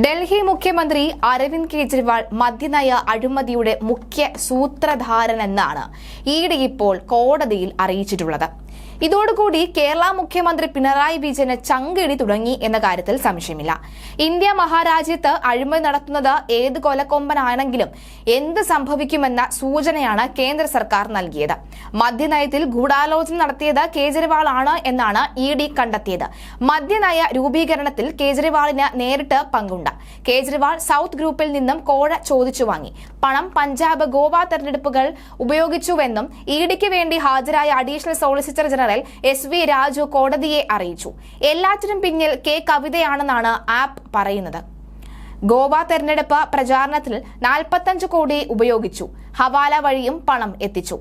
ഡൽഹി മുഖ്യമന്ത്രി അരവിന്ദ് കെജ്രിവാൾ മദ്യനയ അഴിമതിയുടെ മുഖ്യ സൂത്രധാരനെന്നാണ് ഇഡി ഇപ്പോൾ കോടതിയിൽ അറിയിച്ചിട്ടുള്ളത്. ഇതോടുകൂടി കേരള മുഖ്യമന്ത്രി പിണറായി വിജയന് ചങ്കിടി തുടങ്ങി എന്ന കാര്യത്തിൽ സംശയമില്ല. ഇന്ത്യ മഹാരാജ്യത്ത് അഴിമതി നടത്തുന്നത് ഏത് കൊലക്കൊമ്പനാണെങ്കിലും എന്ത് സംഭവിക്കുമെന്ന സൂചനയാണ് കേന്ദ്ര സർക്കാർ നൽകിയത്. മദ്യനയത്തിൽ ഗൂഢാലോചന നടത്തിയത് കേജ്രിവാൾ ആണ് എന്നാണ് ഇഡി കണ്ടെത്തിയത്. മദ്യനയ രൂപീകരണത്തിൽ കേജ്രിവാളിന് നേരിട്ട് പങ്കുണ്ട്. കേജ്രിവാൾ സൗത്ത് ഗ്രൂപ്പിൽ നിന്നും കോഴ ചോദിച്ചു വാങ്ങി. പണം പഞ്ചാബ്, ഗോവ തെരഞ്ഞെടുപ്പുകൾ ഉപയോഗിച്ചുവെന്നും ഇഡിക്ക് വേണ്ടി ഹാജരായ അഡീഷണൽ സോളിസിറ്റർ ജനറൽ എസ്.വി. രാജു കോടതിയെ അറിയിച്ചു. എല്ലാറ്റിനും പിന്നിൽ കെ കവിതയാണെന്നാണ് ആപ്പ് പറയുന്നത്. ഗോവ തെരഞ്ഞെടുപ്പ് പ്രചാരണത്തിൽ 45 കോടി ഉപയോഗിച്ചു. ഹവാല വഴിയും പണം എത്തിച്ചു.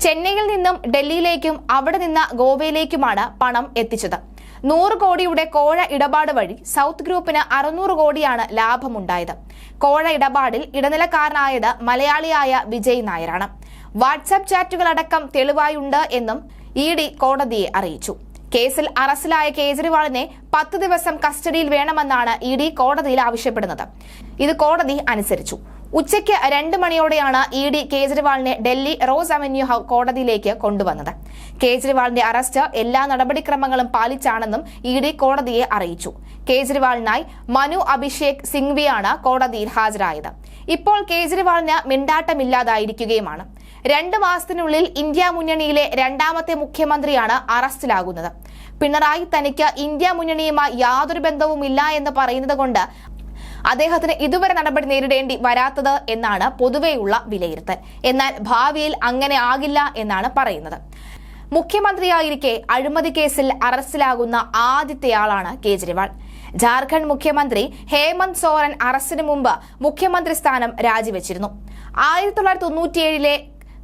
ചെന്നൈയിൽ നിന്നും ഡൽഹിയിലേക്കും അവിടെ നിന്ന് ഗോവയിലേക്കുമാണ് പണം എത്തിച്ചത്. 100 കോടിയുടെ കോഴ ഇടപാട് വഴി സൗത്ത് ഗ്രൂപ്പിന് 600 കോടിയാണ് ലാഭമുണ്ടായത്. കോഴ ഇടപാടിൽ ഇടനിലക്കാരനായത് മലയാളിയായ വിജയ് നായരാണ്. വാട്സാപ്പ് ചാറ്റുകളടക്കം തെളിവായുണ്ട് എന്നും ഇഡി കോടതിയെ അറിയിച്ചു. കേസിൽ അറസ്റ്റിലായ കേജ്രിവാളിനെ 10 ദിവസം കസ്റ്റഡിയിൽ വേണമെന്നാണ് ഇഡി കോടതിയിൽ ആവശ്യപ്പെടുന്നത്. ഇത് കോടതി അനുസരിച്ചു. ഉച്ചയ്ക്ക് 2 മണിയോടെയാണ് ഇഡി കേജ്രിവാളിനെ ഡൽഹി റോസ് അവന്യൂ കോടതിയിലേക്ക് കൊണ്ടുവന്നത്. കേജ്രിവാളിന്റെ അറസ്റ്റ് എല്ലാ നടപടിക്രമങ്ങളും പാലിച്ചാണെന്നും ഇഡി കോടതിയെ അറിയിച്ചു. കേജ്രിവാളിനായി മനു അഭിഷേക് സിംഗ്വിയാണ് കോടതിയിൽ ഹാജരായത്. ഇപ്പോൾ കേജ്രിവാളിന് മിണ്ടാട്ടമില്ലാതായിരിക്കുകയുമാണ്. 2 മാസത്തിനുള്ളിൽ ഇന്ത്യ മുന്നണിയിലെ രണ്ടാമത്തെ മുഖ്യമന്ത്രിയാണ് അറസ്റ്റിലാകുന്നത്. പിണറായി തനിക്ക് ഇന്ത്യ മുന്നണിയുമായി യാതൊരു ബന്ധവുമില്ല എന്ന് പറയുന്നത് കൊണ്ട് അദ്ദേഹത്തിന് ഇതുവരെ നടപടി നേരിടേണ്ടി വരാത്തത് എന്നാണ് പൊതുവെയുള്ള വിലയിരുത്തൽ. എന്നാൽ ഭാവിയിൽ അങ്ങനെ ആകില്ല എന്നാണ് പറയുന്നത്. മുഖ്യമന്ത്രിയായിരിക്കെ അഴിമതി കേസിൽ അറസ്റ്റിലാകുന്ന ആദ്യത്തെയാളാണ് കേജ്രിവാൾ. ജാർഖണ്ഡ് മുഖ്യമന്ത്രി ഹേമന്ത് സോറൻ അറസ്റ്റിന് മുമ്പ് മുഖ്യമന്ത്രി സ്ഥാനം രാജിവെച്ചിരുന്നു. 1997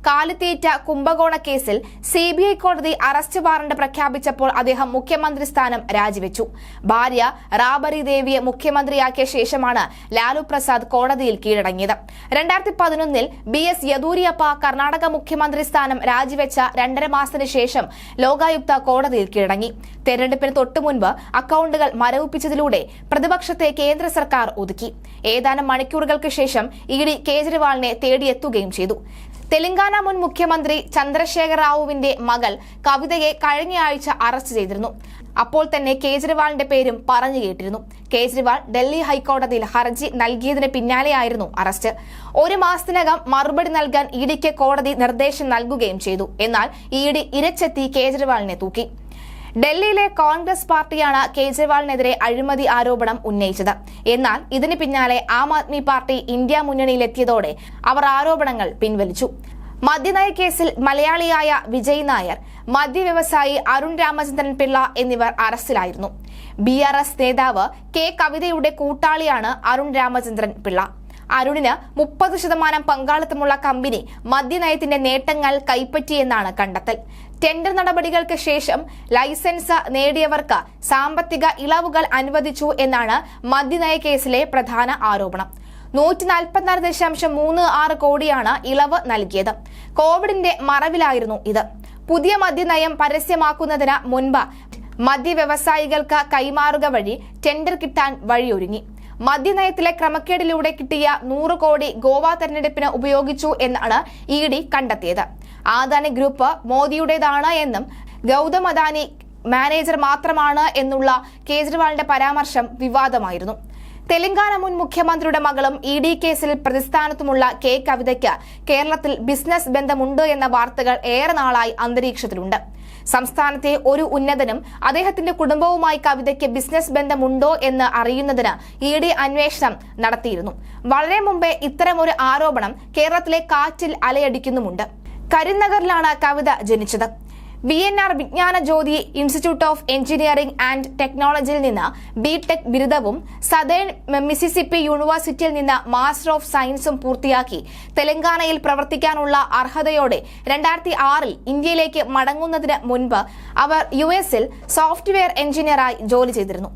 കാലിത്തീറ്റ കുംഭകോണ കേസിൽ CBI കോടതി അറസ്റ്റ് വാറണ്ട് പ്രഖ്യാപിച്ചപ്പോൾ അദ്ദേഹം മുഖ്യമന്ത്രി സ്ഥാനം രാജിവെച്ചു. ഭാര്യ റാബറി ദേവിയെ മുഖ്യമന്ത്രിയാക്കിയ ശേഷമാണ് ലാലു പ്രസാദ് കോടതിയിൽ കീഴടങ്ങിയത്. 2011 BS യെദ്യൂരപ്പ കർണാടക മുഖ്യമന്ത്രി സ്ഥാനം രാജിവെച്ച 2.5 മാസത്തിന് ശേഷം ലോകായുക്ത കോടതിയിൽ കീഴടങ്ങി. തെരഞ്ഞെടുപ്പിന് തൊട്ടുമുൻപ് അക്കൌണ്ടുകൾ മരവിപ്പിച്ചതിലൂടെ പ്രതിപക്ഷത്തെ കേന്ദ്ര സർക്കാർ ഒതുക്കി. ഏതാനും മണിക്കൂറുകൾക്ക് ശേഷം ഇഡി കേജ്രിവാളിനെ തേടിയെത്തുകയും ചെയ്തു. തെലങ്കാന മുൻ മുഖ്യമന്ത്രി ചന്ദ്രശേഖർ റാവുവിന്റെ മകൾ കവിതയെ കഴിഞ്ഞയാഴ്ച അറസ്റ്റ് ചെയ്തിരുന്നു. അപ്പോൾ തന്നെ കേജ്രിവാളിന്റെ പേരും പറഞ്ഞു കേട്ടിരുന്നു. കേജ്രിവാൾ ഡൽഹി ഹൈക്കോടതിയിൽ ഹർജി നൽകിയതിന് പിന്നാലെയായിരുന്നു അറസ്റ്റ്. 1 മാസത്തിനകം മറുപടി നൽകാൻ ഇഡിക്ക് കോടതി നിർദ്ദേശം നൽകുകയും ചെയ്തു. എന്നാൽ ഇഡി ഇരച്ചെത്തി കേജ്രിവാളിനെ തൂക്കി. ഡൽഹിയിലെ കോൺഗ്രസ് പാർട്ടിയാണ് കേജ്രിവാളിനെതിരെ അഴിമതി ആരോപണം ഉന്നയിച്ചത്. എന്നാൽ ഇതിന് പിന്നാലെ ആം ആദ്മി പാർട്ടി ഇന്ത്യ മുന്നണിയിലെത്തിയതോടെ അവർ ആരോപണങ്ങൾ പിൻവലിച്ചു. മദ്യനയ കേസിൽ മലയാളിയായ വിജയ് നായർ, മദ്യവ്യവസായി അരുൺ രാമചന്ദ്രൻ പിള്ള എന്നിവർ അറസ്റ്റിലായിരുന്നു. BRS നേതാവ് കെ കവിതയുടെ കൂട്ടാളിയാണ് അരുൺ രാമചന്ദ്രൻ പിള്ള. അരുണിന് 30% പങ്കാളിത്തമുള്ള കമ്പനി മദ്യനയത്തിന്റെ നേട്ടങ്ങൾ കൈപ്പറ്റിയെന്നാണ് കണ്ടെത്തൽ. ടെൻഡർ നടപടികൾക്ക് ശേഷം ലൈസൻസ് നേടിയവർക്ക് സാമ്പത്തിക ഇളവുകൾ അനുവദിച്ചു എന്നാണ് മദ്യനയ കേസിലെ പ്രധാന ആരോപണം. 144.36 കോടിയാണ് ഇളവ് നൽകിയത്. കോവിഡിന്റെ മറവിലായിരുന്നു ഇത്. പുതിയ മദ്യനയം പരസ്യമാക്കുന്നതിന് മുൻപ് മദ്യവ്യവസായികൾക്ക് കൈമാറുക വഴി ടെൻഡർ കിട്ടാൻ വഴിയൊരുങ്ങി. മദ്യനയത്തിലെ ക്രമക്കേടിലൂടെ കിട്ടിയ 100 കോടി ഗോവ തെരഞ്ഞെടുപ്പിന് ഉപയോഗിച്ചു എന്നാണ് ഇഡി കണ്ടെത്തിയത്. അദാനി ഗ്രൂപ്പ് മോദിയുടേതാണ് എന്നും ഗൗതം അദാനി മാനേജർ മാത്രമാണ് എന്നുള്ള കേജ്രിവാളിന്റെ പരാമർശം വിവാദമായിരുന്നു. തെലങ്കാന മുൻ മുഖ്യമന്ത്രിയുടെ മകളും ഇഡി കേസിൽ പ്രതിസ്ഥാനത്തുമുള്ള കെ കവിതയ്ക്ക് കേരളത്തിൽ ബിസിനസ് ബന്ധമുണ്ട് എന്ന വാർത്തകൾ ഏറെ നാളായി അന്തരീക്ഷത്തിലുണ്ട്. സംസ്ഥാനത്തെ ഒരു ഉന്നതനും അദ്ദേഹത്തിന്റെ കുടുംബവുമായി കവിതയ്ക്ക് ബിസിനസ് ബന്ധമുണ്ടോ എന്ന് അറിയുന്നതിന് ഇഡി അന്വേഷണം നടത്തിയിരുന്നു. വളരെ മുമ്പേ ഇത്തരമൊരു ആരോപണം കേരളത്തിലെ കാറ്റിൽ അലയടിക്കുന്നുമുണ്ട്. കരിനഗറിലാണ് കവിത ജനിച്ചത്. VNR Vignana Jyothi institute of engineering and ടെക്നോളജിയിൽ നിന്ന് BTech ബിരുദവും സദേൺ മിസിസിപ്പി യൂണിവേഴ്സിറ്റിയിൽ നിന്ന് മാസ്റ്റർ ഓഫ് സയൻസും പൂർത്തിയാക്കി തെലങ്കാനയിൽ പ്രവർത്തിക്കാനുള്ള അർഹതയോടെ 2006 ഇന്ത്യയിലേക്ക് മടങ്ങുന്നതിന് മുൻപ് അവർ US-ൽ സോഫ്റ്റ്വെയർ എഞ്ചിനീയറായി ജോലി ചെയ്തിരുന്നു.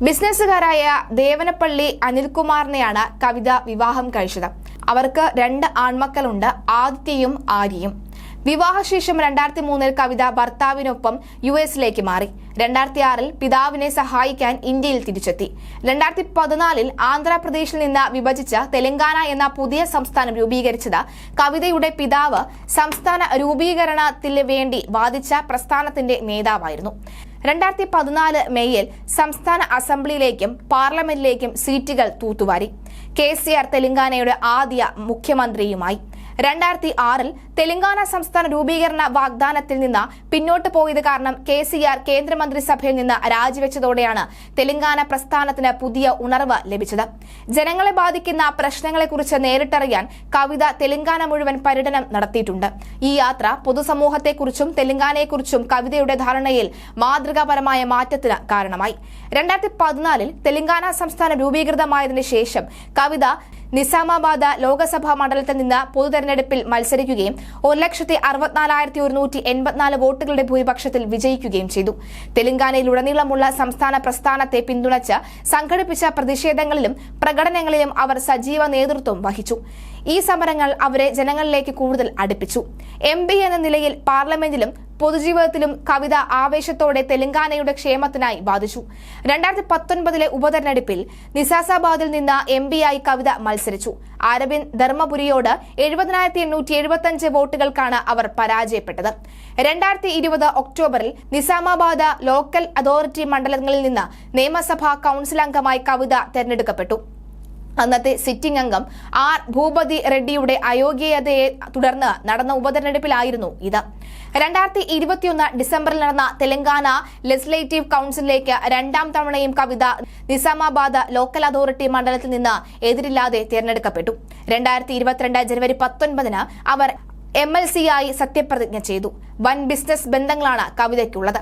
ബിസിനസ്സുകാരായ ദേവനപ്പള്ളി അനിൽകുമാറിനെയാണ് കവിത വിവാഹം കഴിച്ചത്. അവർക്ക് 2 ആൺമക്കളുണ്ട്, ആദിത്യയും ആര്യയും. വിവാഹശേഷം 2003 കവിത ഭർത്താവിനൊപ്പം US മാറി. 2006 പിതാവിനെ സഹായിക്കാൻ ഇന്ത്യയിൽ തിരിച്ചെത്തി. 2014 ആന്ധ്രാപ്രദേശിൽ നിന്ന് വിഭജിച്ച് തെലങ്കാന എന്ന പുതിയ സംസ്ഥാനം രൂപീകരിച്ചത് കവിതയുടെ പിതാവ് സംസ്ഥാന രൂപീകരണത്തിന് വേണ്ടി വാദിച്ച പ്രസ്ഥാനത്തിന്റെ നേതാവായിരുന്നു. 2014 മേയിൽ സംസ്ഥാന അസംബ്ലിയിലേക്കും പാർലമെന്റിലേക്കും സീറ്റുകൾ തൂത്തുവാരി. KCR തെലങ്കാനയുടെ ആദ്യ മുഖ്യമന്ത്രിയുമായി. 2006 തെലങ്കാന സംസ്ഥാന രൂപീകരണ വാഗ്ദാനത്തിൽ നിന്ന് പിന്നോട്ട് പോയത് കാരണം KCR കേന്ദ്രമന്ത്രിസഭയിൽ നിന്ന് രാജിവെച്ചതോടെയാണ് തെലങ്കാന പ്രസ്ഥാനത്തിന് പുതിയ ഉണർവ് ലഭിച്ചത്. ജനങ്ങളെ ബാധിക്കുന്ന പ്രശ്നങ്ങളെക്കുറിച്ച് നേരിട്ടറിയാൻ കവിത തെലങ്കാന മുഴുവൻ പര്യടനം നടത്തിയിട്ടുണ്ട്. ഈ യാത്ര പൊതുസമൂഹത്തെക്കുറിച്ചും തെലങ്കാനയെക്കുറിച്ചും കവിതയുടെ ധാരണയിൽ മാതൃകാപരമായ മാറ്റത്തിന് കാരണമായി. 2014 തെലങ്കാന സംസ്ഥാനം രൂപീകൃതമായതിനു ശേഷം കവിത നിസാമാബാദ് ലോക്സഭാ മണ്ഡലത്തിൽ നിന്ന് പൊതുതെരഞ്ഞെടുപ്പിൽ മത്സരിക്കുകയും 1,64,184 വോട്ടുകളുടെ ഭൂരിപക്ഷത്തിൽ വിജയിക്കുകയും ചെയ്തു. തെലങ്കാനയിലുടനീളമുള്ള സംസ്ഥാന പ്രസ്ഥാനത്തെ പിന്തുണച്ച് സംഘടിപ്പിച്ച പ്രതിഷേധങ്ങളിലും പ്രകടനങ്ങളിലും അവർ സജീവ നേതൃത്വം വഹിച്ചു. ഈ സമരങ്ങൾ അവരെ ജനങ്ങളിലേക്ക് കൂടുതൽ അടുപ്പിച്ചു. MP എന്ന നിലയിൽ പാർലമെന്റിലും പൊതുജീവിതത്തിലും കവിത ആവേശത്തോടെ തെലങ്കാനയുടെ ക്ഷേമത്തിനായി വാദിച്ചു. 2019 ഉപതെരഞ്ഞെടുപ്പിൽ നിസാമാബാദിൽ നിന്ന് MP കവിത മത്സരിച്ചു. അരവിന്ദ് ധർമ്മപുരിയോട് 70,875 വോട്ടുകൾക്കാണ് അവർ പരാജയപ്പെട്ടത്. 2020 ഒക്ടോബറിൽ നിസാമാബാദ് ലോക്കൽ അതോറിറ്റി മണ്ഡലങ്ങളിൽ നിന്ന് നിയമസഭാ കൌൺസിൽ അംഗമായി കവിത തെരഞ്ഞെടുക്കപ്പെട്ടു. അന്നത്തെ സിറ്റിംഗ് അംഗം R. ഭൂപതി റെഡ്ഡിയുടെ അയോഗ്യതയെ തുടർന്ന് നടന്ന ഉപതെരഞ്ഞെടുപ്പിലായിരുന്നു ഇത്. 2021 ഡിസംബറിൽ നടന്ന തെലങ്കാന ലെജിസ്ലേറ്റീവ് കൌൺസിലിലേക്ക് രണ്ടാം തവണയും കവിത നിസാമാബാദ് ലോക്കൽ അതോറിറ്റി മണ്ഡലത്തിൽ നിന്ന് എതിരില്ലാതെ തിരഞ്ഞെടുക്കപ്പെട്ടു. 2022 ജനുവരി 19 അവർ MLC ആയി സത്യപ്രതിജ്ഞ ചെയ്തു. വൻ ബിസിനസ് ബന്ധങ്ങളാണ് കവിതയ്ക്കുള്ളത്.